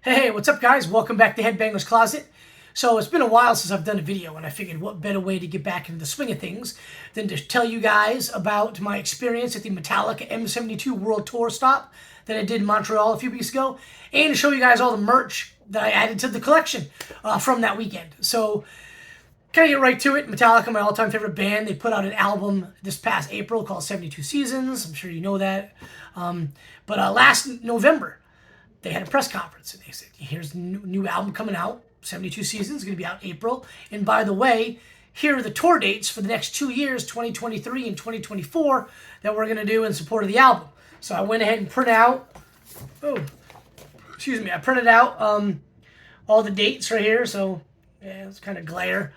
Hey, what's up guys? Welcome back to Headbanger's Closet. So it's been a while since I've done a video, and I figured what better way to get back into the swing of things than to tell you guys about my experience at the Metallica M72 World Tour stop that I did in Montreal a few weeks ago, and to show you guys all the merch that I added to the collection from that weekend. So kind of get right to it. Metallica, my all-time favorite band, they put out an album this past April called 72 Seasons. I'm sure you know that. But last November, they had a press conference and they said, here's a new album coming out, 72 Seasons, going to be out April. And by the way, here are the tour dates for the next 2 years, 2023 and 2024, that we're going to do in support of the album. So I went ahead and printed out, I printed out all the dates right here. So yeah, it's kind of glare.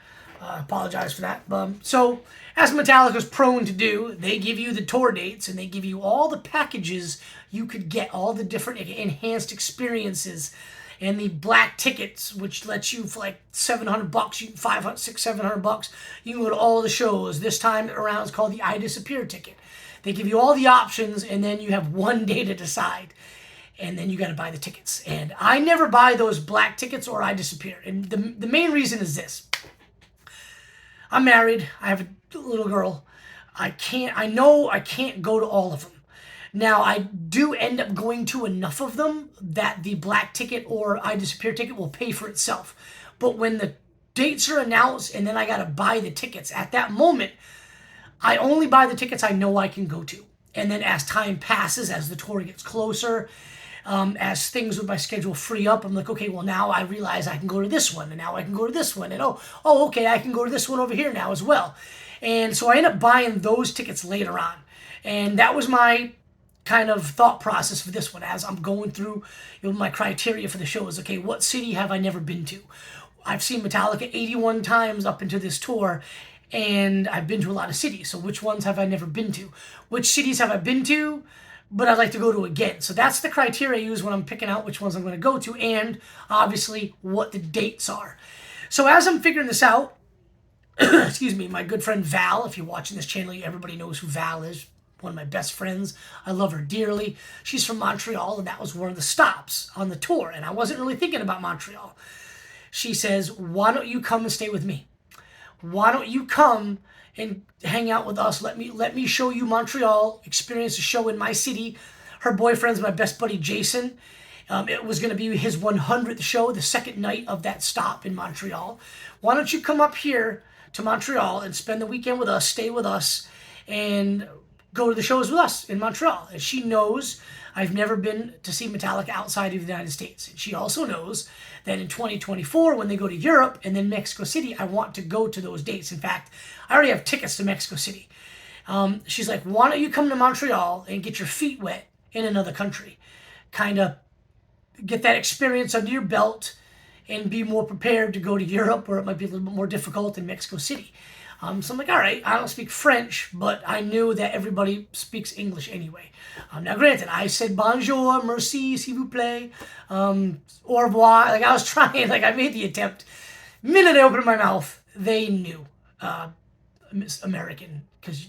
Apologize for that. So, as Metallica's prone to do, they give you the tour dates and they give you all the packages you could get, all the different enhanced experiences, and the black tickets, which lets you for like $700, you can $500, $600, $700. You can go to all the shows. This time around, it's called the I Disappear ticket. They give you all the options, and then you have one day to decide. And then you got to buy the tickets. And I never buy those black tickets or I Disappear. And the main reason is this. I'm married. I have a little girl. I know I can't go to all of them. Now, I do end up going to enough of them that the black ticket or I Disappear ticket will pay for itself. But when the dates are announced and then I got to buy the tickets, at that moment, I only buy the tickets I know I can go to. And then as time passes, as the tour gets closer, as things with my schedule free up, I'm like, okay, well, now I realize I can go to this one, and now I can go to this one, and okay, I can go to this one over here now as well. And so I end up buying those tickets later on. And that was my kind of thought process for this one, as I'm going through, my criteria for the show is, okay, what city have I never been to? I've seen Metallica 81 times up into this tour, and I've been to a lot of cities. So which ones have I never been to? Which cities have I been to, but I'd like to go to again? So that's the criteria I use when I'm picking out which ones I'm going to go to, and obviously what the dates are. So as I'm figuring this out, excuse me, my good friend Val, if you're watching this channel, everybody knows who Val is, one of my best friends. I love her dearly. She's from Montreal, and that was one of the stops on the tour, and I wasn't really thinking about Montreal. She says, why don't you come and stay with me? Why don't you come and hang out with us? Let me show you Montreal, experience a show in my city. Her boyfriend's my best buddy, Jason. It was going to be his 100th show, the second night of that stop in Montreal. Why don't you come up here to Montreal and spend the weekend with us, stay with us, and go to the shows with us in Montreal? And she knows I've never been to see Metallica outside of the United States. And she also knows that in 2024, when they go to Europe and then Mexico City, I want to go to those dates. In fact, I already have tickets to Mexico City. She's like, why don't you come to Montreal and get your feet wet in another country? Kind of get that experience under your belt and be more prepared to go to Europe, where it might be a little bit more difficult in Mexico City. So I'm like, all right, I don't speak French, but I knew that everybody speaks English anyway. Now, granted, I said bonjour, merci, s'il vous plaît, au revoir. Like, I was trying, like, I made the attempt. The minute I opened my mouth, they knew American, because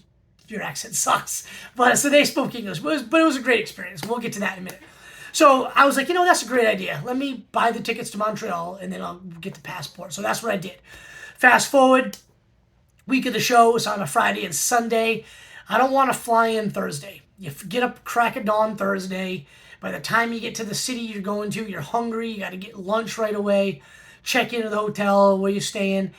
your accent sucks. But so they spoke English, but it was a great experience. We'll get to that in a minute. So I was like, that's a great idea. Let me buy the tickets to Montreal, and then I'll get the passport. So that's what I did. Fast forward. Week of the show is on a Friday and Sunday. I don't want to fly in Thursday. You get up crack of dawn Thursday. By the time you get to the city you're going to, you're hungry. You got to get lunch right away. Check into the hotel where you're staying.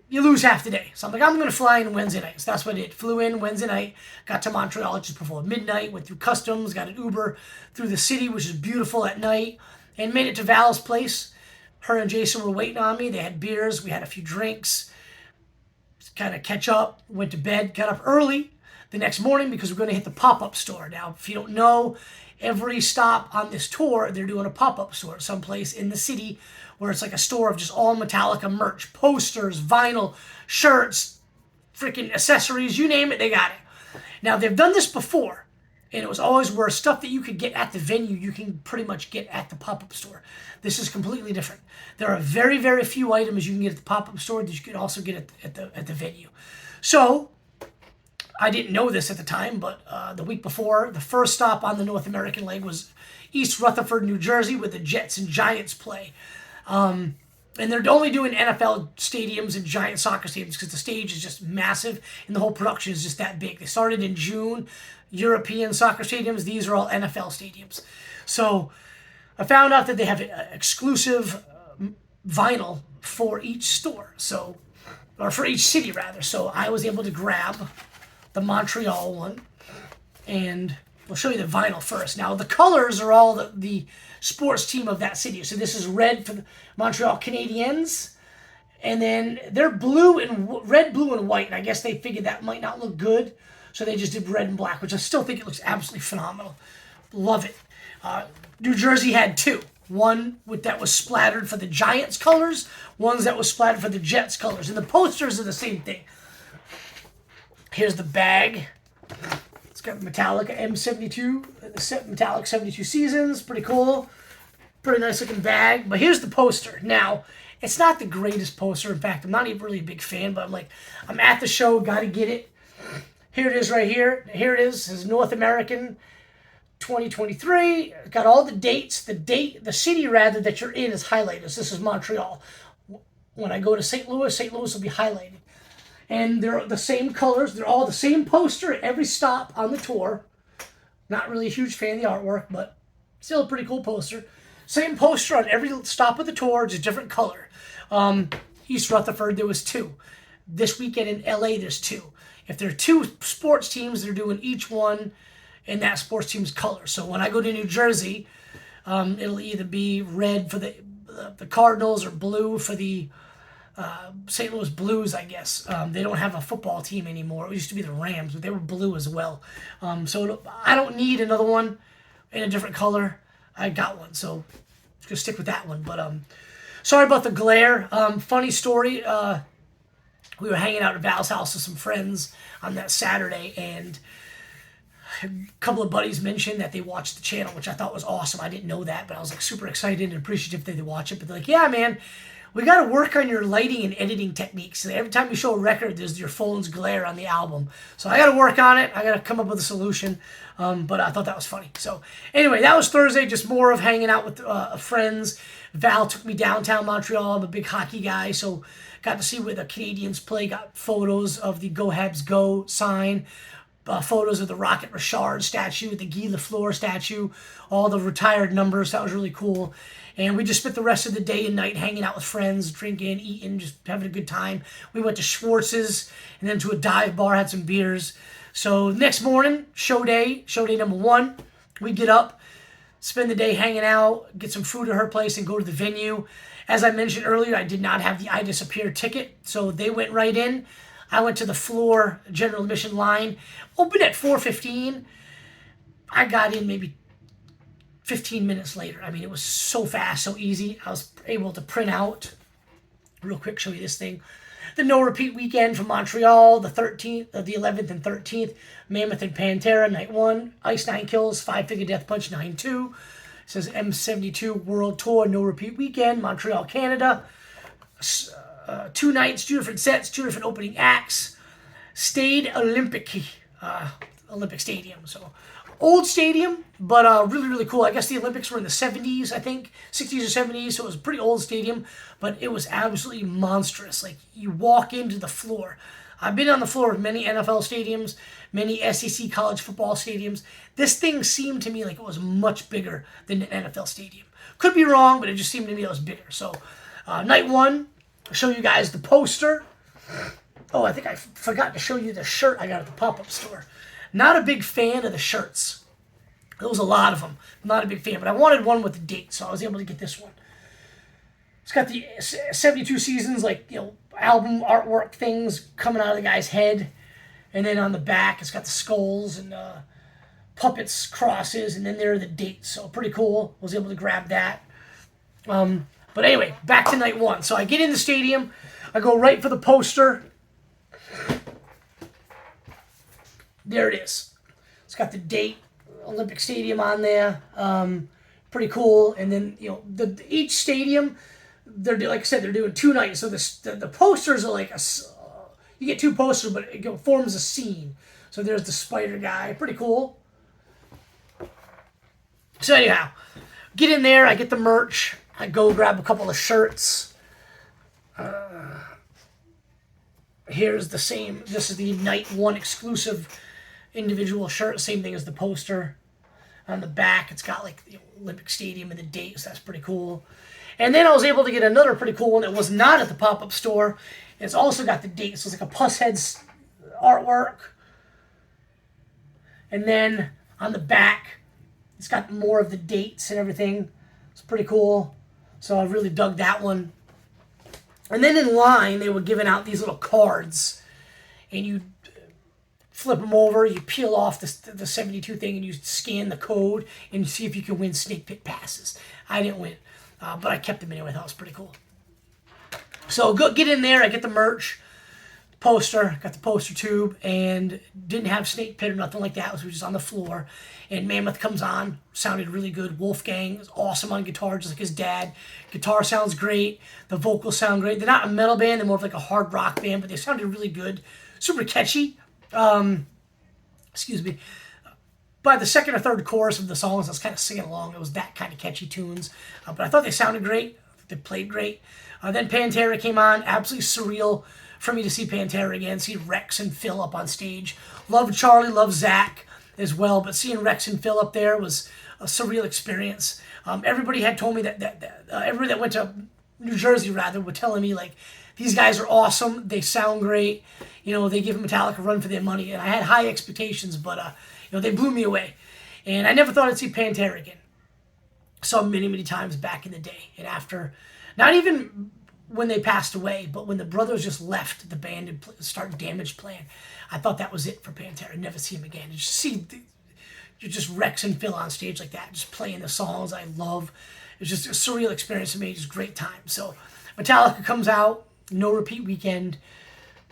You lose half the day. So I'm like, I'm going to fly in Wednesday night. So that's what I did. Flew in Wednesday night. Got to Montreal just before midnight. Went through customs. Got an Uber through the city, which is beautiful at night. And made it to Val's place. Her and Jason were waiting on me. They had beers. We had a few drinks. Kind of catch up, went to bed, got up early the next morning because we're going to hit the pop-up store. Now, if you don't know, every stop on this tour, they're doing a pop-up store someplace in the city where it's like a store of just all Metallica merch, posters, vinyl, shirts, freaking accessories, you name it, they got it. Now, they've done this before, and it was always where stuff that you could get at the venue, you can pretty much get at the pop-up store. This is completely different. There are very, very few items you can get at the pop-up store that you can also get at the venue. So I didn't know this at the time, but the week before, the first stop on the North American leg was East Rutherford, New Jersey, where the Jets and Giants play. And they're only doing NFL stadiums and giant soccer stadiums because the stage is just massive and the whole production is just that big. They started in June, European soccer stadiums. These are all NFL stadiums. So I found out that they have exclusive vinyl for each store, or for each city rather. So I was able to grab the Montreal one, and we'll show you the vinyl first. Now the colors are all the sports team of that city. So this is red for the Montreal Canadiens, and then they're red, blue, and white. And I guess they figured that might not look good, so they just did red and black, which I still think it looks absolutely phenomenal. Love it. New Jersey had two. One that was splattered for the Giants colors, ones that was splattered for the Jets colors, and the posters are the same thing. Here's the bag. It's got Metallica M72, Metallica 72 seasons. Pretty cool. Pretty nice looking bag. But here's the poster. Now, it's not the greatest poster. In fact, I'm not even really a big fan, but I'm at the show, gotta get it. Here it is right here. Here it is. This is North American 2023. Got all the dates. The city rather that you're in is highlighted. So this is Montreal. When I go to St. Louis will be highlighted. And they're the same colors. They're all the same poster at every stop on the tour. Not really a huge fan of the artwork, but still a pretty cool poster. Same poster on every stop of the tour, just different color. East Rutherford, there was two. This weekend in LA, there's two. If there are two sports teams, they're doing each one in that sports team's color. So when I go to New Jersey, it'll either be red for the Cardinals or blue for the St. Louis Blues, I guess. They don't have a football team anymore. It used to be the Rams, but they were blue as well. So I don't need another one in a different color. I got one, so just gonna stick with that one. But sorry about the glare. Funny story. We were hanging out at Val's house with some friends on that Saturday, and a couple of buddies mentioned that they watched the channel, which I thought was awesome. I didn't know that, but I was super excited and appreciative that they watch it. But they're like, yeah, man, we got to work on your lighting and editing techniques. And every time you show a record, there's your phone's glare on the album. So I got to work on it. I got to come up with a solution. But I thought that was funny. So anyway, that was Thursday. Just more of hanging out with friends. Val took me downtown Montreal. I'm a big hockey guy, so got to see where the Canadiens play. Got photos of the Go Habs Go sign. Photos of the Rocket Richard statue, the Guy Lafleur statue, all the retired numbers. That was really cool. And we just spent the rest of the day and night hanging out with friends, drinking, eating, just having a good time. We went to Schwartz's and then to a dive bar, had some beers. So next morning, show day number one. We get up, spend the day hanging out, get some food at her place, and go to the venue. As I mentioned earlier, I did not have the I Disappear ticket, so they went right in. I went to the floor general admission line, opened at 4:15. I got in maybe 15 minutes later. I mean, it was so fast, so easy. I was able to print out, real quick, show you this thing. The no repeat weekend from Montreal, the 11th and 13th, Mammoth and Pantera, night 1, Ice 9 Kills, 5 Figure Death Punch, 9-2. It says M72 World Tour, no repeat weekend, Montreal, Canada. 2 nights, 2 different sets, 2 different opening acts. Stade Olympique, Olympic Stadium. So old stadium, but really, really cool. I guess the Olympics were in the 70s, I think, 60s or 70s, so it was a pretty old stadium, but it was absolutely monstrous. Like, you walk into the floor. I've been on the floor of many NFL stadiums, many SEC college football stadiums. This thing seemed to me like it was much bigger than an NFL stadium. Could be wrong, but it just seemed to me it was bigger. So, night 1, I'll show you guys the poster. Oh, I think I forgot to show you the shirt I got at the pop-up store. Not a big fan of the shirts. There was a lot of them. I'm not a big fan, but I wanted one with the date, so I was able to get this one. It's got the 72 seasons, album artwork things coming out of the guy's head. And then on the back, it's got the skulls and puppets, crosses, and then there are the dates. So pretty cool. Was able to grab that. But anyway, back to night 1. So I get in the stadium. I go right for the poster. There it is. It's got the date, Olympic Stadium on there. Pretty cool. And then, each stadium, like I said, they're doing 2 nights. So the posters are like you get 2 posters, but it forms a scene. So there's the spider guy. Pretty cool. So anyhow, get in there. I get the merch. I go grab a couple of shirts. Here's the same. This is the Night 1 exclusive individual shirt. Same thing as the poster. On the back, it's got like the Olympic Stadium and the dates. That's pretty cool. And then I was able to get another pretty cool one that was not at the pop-up store. It's also got the dates. So it's like a Puss Heads artwork. And then on the back, it's got more of the dates and everything. It's pretty cool. So I really dug that one. And then in line, they were giving out these little cards. And you flip them over, you peel off the 72 thing, and you scan the code, and you see if you can win Snake Pit passes. I didn't win, but I kept them anyway. I thought it was pretty cool. So go get in there. I get the merch, poster, got the poster tube, and didn't have Snake Pit or nothing like that. It was just on the floor. And Mammoth comes on, sounded really good. Wolfgang is awesome on guitar, just like his dad. Guitar sounds great. The vocals sound great. They're not a metal band. They're more of like a hard rock band, but they sounded really good. Super catchy. Excuse me. By the second or third chorus of the songs, I was kind of singing along. It was that kind of catchy tunes. But I thought they sounded great. They played great. Then Pantera came on. Absolutely surreal for me to see Pantera again. See Rex and Phil up on stage. Love Charlie, love Zach as well. But seeing Rex and Phil up there was a surreal experience. Everybody had told me that everybody that went to New Jersey, rather, were telling me, like, these guys are awesome. They sound great. You know, they give Metallica a run for their money. And I had high expectations, but, you know, they blew me away. And I never thought I'd see Pantera again. Saw them many, many times back in the day. And after, not even when they passed away, but when the brothers just left the band and start Damage playing, I thought that was it for Pantera. Never see him again. Just see, you just Rex and Phil on stage like that, just playing the songs I love. It was just a surreal experience for me. Just a great time. So Metallica comes out, No Repeat Weekend.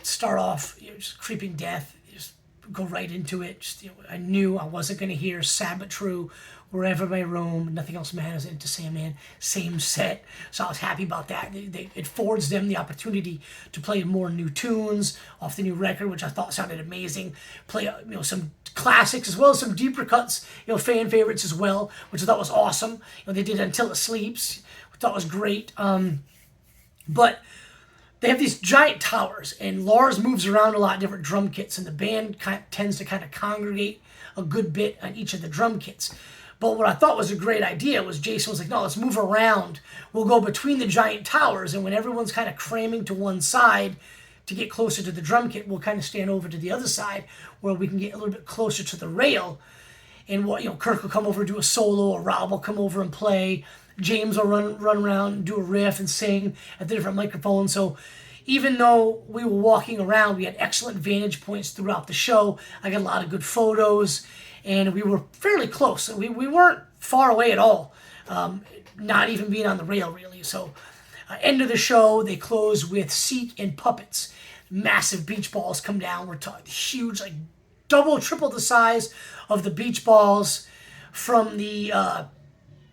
Start off, you know, just Creeping Death. Just go right into it. Just, you know, I knew I wasn't going to hear Sad But True, Wherever I Roam, Nothing Else Matters, Into Sandman, same set. So I was happy about that. It affords them the opportunity to play more new tunes off the new record, which I thought sounded amazing. Play, you know, some classics as well as some deeper cuts, you know, fan favorites as well, which I thought was awesome. You know, they did Until It Sleeps, which I thought was great. But they have these giant towers, and Lars moves around a lot of different drum kits, and the band tends to kind of congregate a good bit on each of the drum kits. But what I thought was a great idea was Jason was like, no, let's move around. We'll go between the giant towers, and when everyone's kind of cramming to one side to get closer to the drum kit, we'll kind of stand over to the other side where we can get a little bit closer to the rail. And what, you know, Kirk will come over and do a solo, or Rob will come over and play. James will run around and do a riff and sing at the different microphones. So even though we were walking around, we had excellent vantage points throughout the show. I got a lot of good photos, and we were fairly close. We weren't far away at all, not even being on the rail, really. So end of the show, they close with Seek and Puppets. Massive beach balls come down. We're talking huge, like double, triple the size of the beach balls from the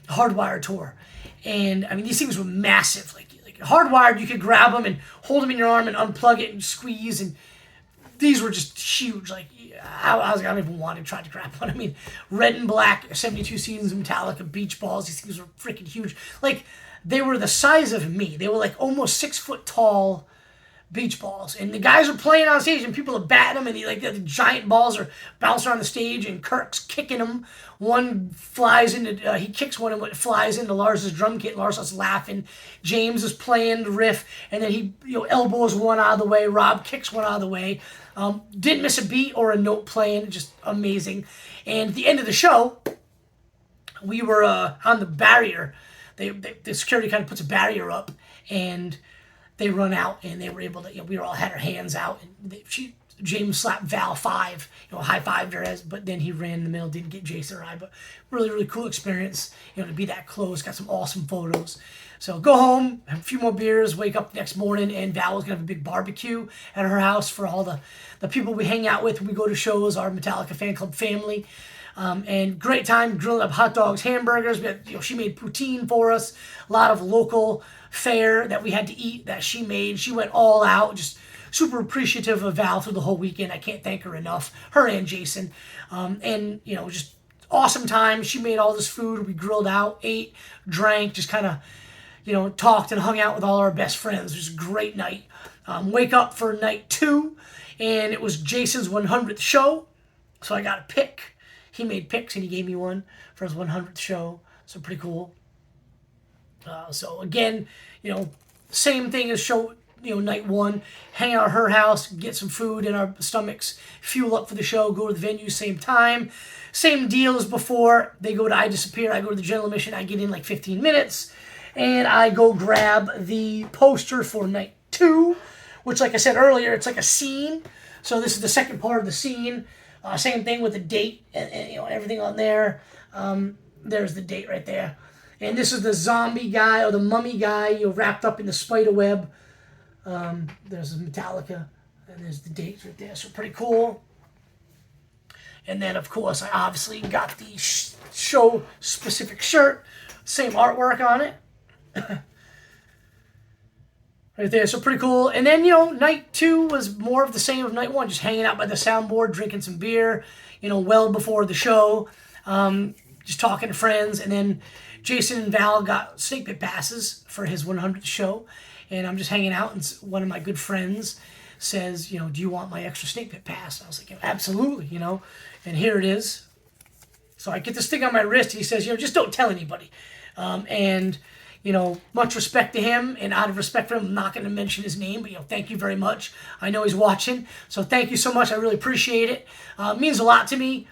Hardwired tour. And I mean, these things were massive. Like Hardwired, you could grab them and hold them in your arm and unplug it and squeeze. And these were just huge. Like I don't even want to try to grab one. I mean, red and black 72 seasons of Metallica beach balls. These things were freaking huge. Like they were the size of me. They were like almost 6 foot tall beach balls, and the guys are playing on stage, and people are batting them, and the giant balls are bouncing around the stage, and Kirk's kicking them. One flies into, he kicks one, and it flies into Lars's drum kit. Lars is laughing. James is playing the riff, and then he, you know, elbows one out of the way. Rob kicks one out of the way. Didn't miss a beat or a note playing. Just amazing. And at the end of the show, we were on the barrier. The security kind of puts a barrier up, and they run out, and they were able to, you know, we all had our hands out, and James slapped Val 5, you know, high-fived her, but then he ran in the middle, didn't get Jason or I, but really, really cool experience, you know, to be that close. Got some awesome photos. So go home, have a few more beers, wake up the next morning, and Val was going to have a big barbecue at her house for all the people we hang out with when we go to shows, our Metallica fan club family. And great time, grilling up hot dogs, hamburgers. We had, you know, she made poutine for us. A lot of local fare that we had to eat that she made. She went all out, just super appreciative of Val through the whole weekend. I can't thank her enough, her and Jason. And, just awesome time. She made all this food. We grilled out, ate, drank, just kind of, talked and hung out with all our best friends. It was a great night. Wake up for night 2, and it was Jason's 100th show. So I got a pick. He made picks, and he gave me one for his 100th show. So pretty cool. So again, same thing as show, night 1. Hang out at her house, get some food in our stomachs, fuel up for the show, go to the venue, same time. Same deal as before. They go to I Disappear. I go to the general admission. I get in like 15 minutes. And I go grab the poster for night 2, which, like I said earlier, it's like a scene. So this is the second part of the scene. Same thing with the date and everything on there. There's the date right there. And this is the zombie guy or the mummy guy, wrapped up in the spider web. There's Metallica, and there's the dates right there. So pretty cool. And then, of course, I obviously got the show-specific shirt. Same artwork on it. Right there, so pretty cool. And then, night 2 was more of the same of night 1, just hanging out by the soundboard, drinking some beer, well before the show, just talking to friends. And then Jason and Val got snake pit passes for his 100th show, and I'm just hanging out, and one of my good friends says, do you want my extra snake pit pass? And I was like, absolutely, and here it is. So I get this thing on my wrist, and he says, just don't tell anybody. And much respect to him, and out of respect for him, I'm not going to mention his name, but, thank you very much. I know he's watching, so thank you so much. I really appreciate it. It means a lot to me.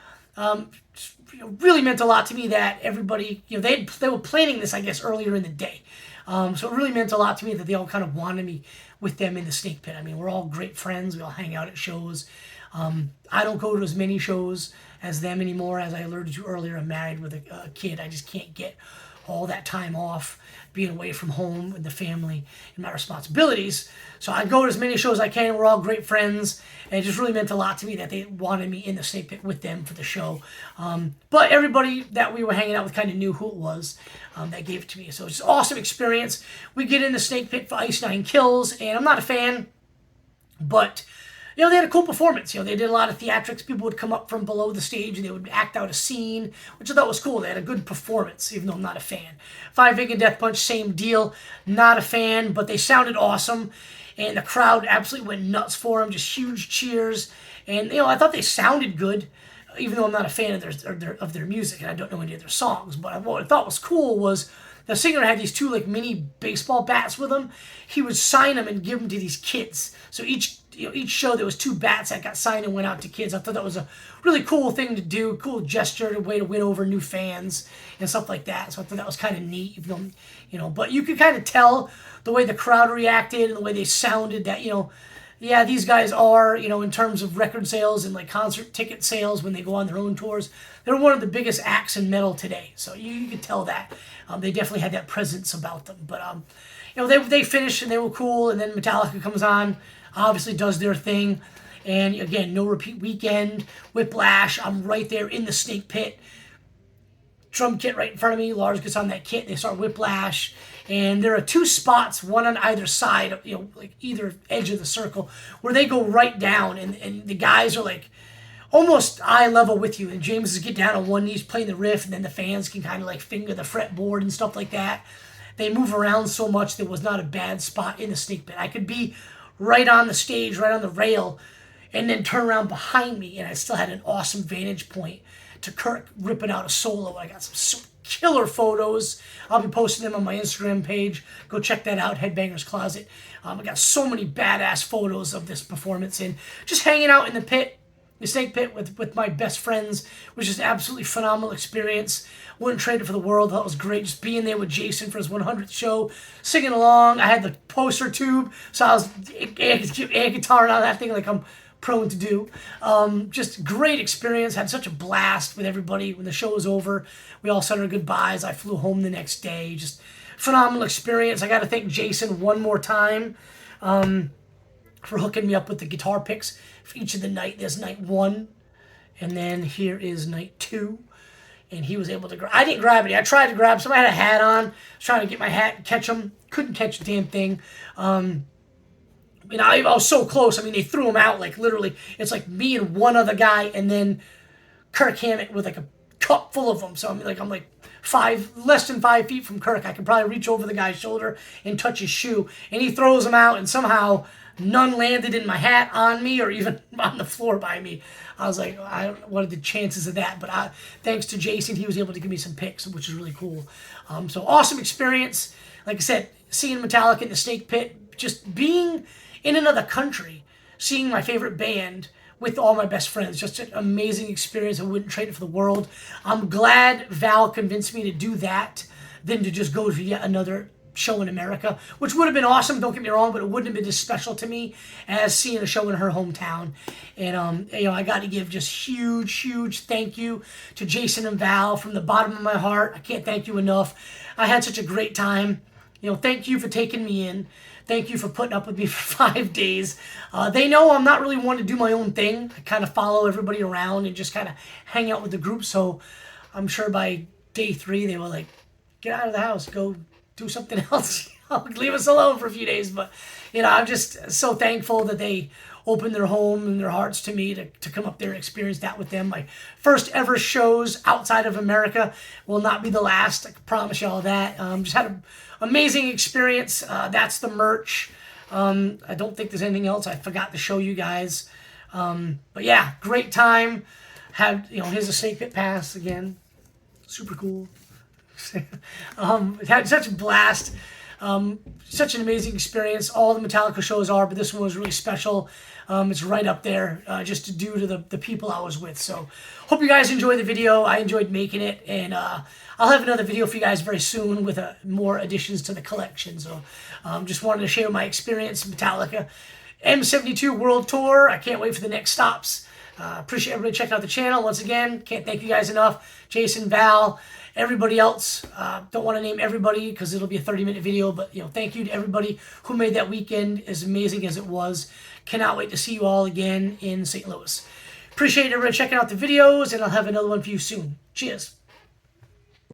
Really meant a lot to me that everybody, they were planning this, I guess, earlier in the day. So it really meant a lot to me that they all kind of wanted me with them in the snake pit. I mean, we're all great friends. We all hang out at shows. I don't go to as many shows as them anymore. As I alluded to earlier, I'm married with a kid. I just can't get all that time off being away from home and the family and my responsibilities. So I go to as many shows as I can. We're all great friends. And it just really meant a lot to me that they wanted me in the snake pit with them for the show. But everybody that we were hanging out with kind of knew who it was that gave it to me. So it's an awesome experience. We get in the snake pit for Ice 9 Kills, and I'm not a fan, but they had a cool performance. They did a lot of theatrics. People would come up from below the stage and they would act out a scene, which I thought was cool. They had a good performance, even though I'm not a fan. Five Finger Death Punch, same deal. Not a fan, but they sounded awesome. And the crowd absolutely went nuts for them. Just huge cheers. And, I thought they sounded good, even though I'm not a fan of their music and I don't know any of their songs. But what I thought was cool was the singer had these 2 mini baseball bats with him. He would sign them and give them to these kids. So each show there was 2 bats that got signed and went out to kids. I thought that was a really cool thing to do, cool gesture, a way to win over new fans and stuff like that. So I thought that was kind of neat, even though, but you could kind of tell the way the crowd reacted and the way they sounded that, yeah, these guys are, in terms of record sales and concert ticket sales when they go on their own tours, they're one of the biggest acts in metal today. So you could tell that. They definitely had that presence about them. But, they finished and they were cool, and then Metallica comes on, obviously does their thing. And again, No Repeat Weekend, Whiplash. I'm right there in the snake pit. Drum kit right in front of me. Lars gets on that kit. They start Whiplash. And there are 2 spots, one on either side, either edge of the circle, where they go right down. And the guys are almost eye level with you. And James is get down on one knee playing the riff. And then the fans can kind of finger the fretboard and stuff like that. They move around so much there was not a bad spot in the snake pit. I could be right on the stage, right on the rail, and then turn around behind me, and I still had an awesome vantage point to Kirk ripping out a solo. I got some killer photos. I'll be posting them on my Instagram page. Go check that out, Headbangers Closet. I got so many badass photos of this performance, and just hanging out in the pit, the snake pit with my best friends, which is an absolutely phenomenal experience. Wouldn't trade it for the world. That was great. Just being there with Jason for his 100th show, singing along. I had the poster tube, so I was air guitaring on that thing like I'm prone to do. Just great experience. Had such a blast with everybody. When the show was over, we all said our goodbyes. I flew home the next day. Just phenomenal experience. I got to thank Jason one more time for hooking me up with the guitar picks for each of the night. There's night 1, and then here is night 2. And he was able to grab. I didn't grab any. I tried to grab some. I had a hat on. I was trying to get my hat and catch them. Couldn't catch the damn thing. You know, I was so close. I mean, they threw him out like literally. It's like me and one other guy, and then Kirk Hammett with like a cup full of them. So I'm like less than 5 feet from Kirk. I can probably reach over the guy's shoulder and touch his shoe, and he throws them out, and somehow none landed in my hat, on me, or even on the floor by me. I was like, I don't know what are the chances of that, but thanks to Jason, he was able to give me some picks, which is really cool. So awesome experience. Like I said, seeing Metallica in the Snake Pit, just being in another country, seeing my favorite band with all my best friends. Just an amazing experience. I wouldn't trade it for the world. I'm glad Val convinced me to do that than to just go to yet another show in America, which would have been awesome, don't get me wrong, but it wouldn't have been as special to me as seeing a show in her hometown. And you know, I got to give just huge thank you to Jason and Val from the bottom of my heart. I can't thank you enough. I had such a great time. You know, thank you for taking me in. Thank you for putting up with me for 5 days. They know I'm not really one to do my own thing. I kind of follow everybody around and just kind of hang out with the group. So I'm sure by day 3, they were like, get out of the house, go do something else. Leave us alone for a few days. But, you know, I'm just so thankful that they opened their home and their hearts to me to come up there and experience that with them. My first ever shows outside of America will not be the last. I can promise you all that. Just had an amazing experience. That's the merch. I don't think there's anything else I forgot to show you guys. But yeah, great time. Had, you know, here's a Snake Pit pass again. Super cool. Had such a blast. Such an amazing experience. All the Metallica shows are, but this one was really special. It's right up there, just due to the people I was with. So hope you guys enjoyed the video. I enjoyed making it, and I'll have another video for you guys very soon with more additions to the collection. So just wanted to share my experience in Metallica. M72 World Tour. I can't wait for the next stops. Appreciate everybody checking out the channel. Once again, can't thank you guys enough. Jason, Val, everybody else. Don't want to name everybody because it'll be a 30-minute video, but, you know, thank you to everybody who made that weekend as amazing as it was. Cannot wait to see you all again in St. Louis. Appreciate everybody checking out the videos, and I'll have another one for you soon. Cheers.